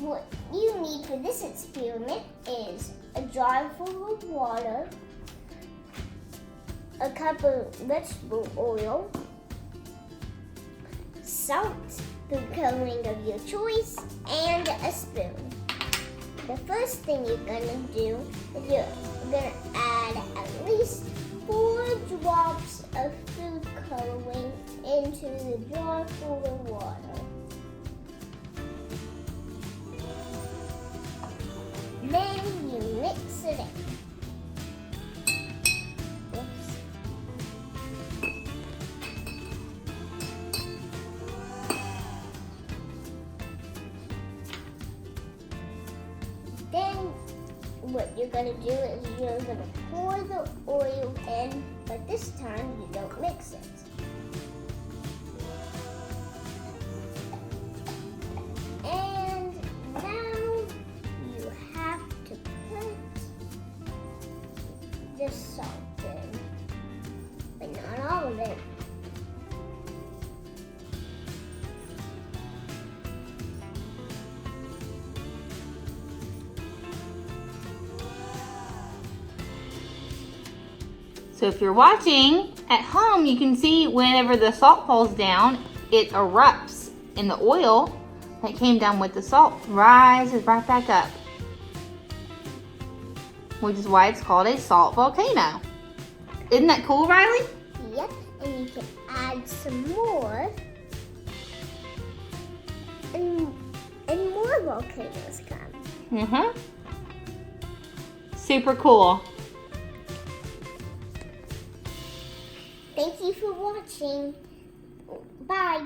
What you need for this experiment is a jar full of water, a cup of vegetable oil, salt, food coloring of your choice, and a spoon. The first thing you're gonna do is you're gonna add at least 4 drops of food coloring into the jar full of water. Then you mix it in. Oops. Then what you're going to do is you're going to pour the oil in, but this time you don't mix it. And now you have to put the salt in, but not all of it. So if you're watching at home, you can see whenever the salt falls down, it erupts and the oil that came down with the salt rises right back up, which is why it's called a salt volcano. Isn't that cool, Riley? Yep, and you can add some more, and more volcanoes come. Super cool. Thank you for watching. Bye.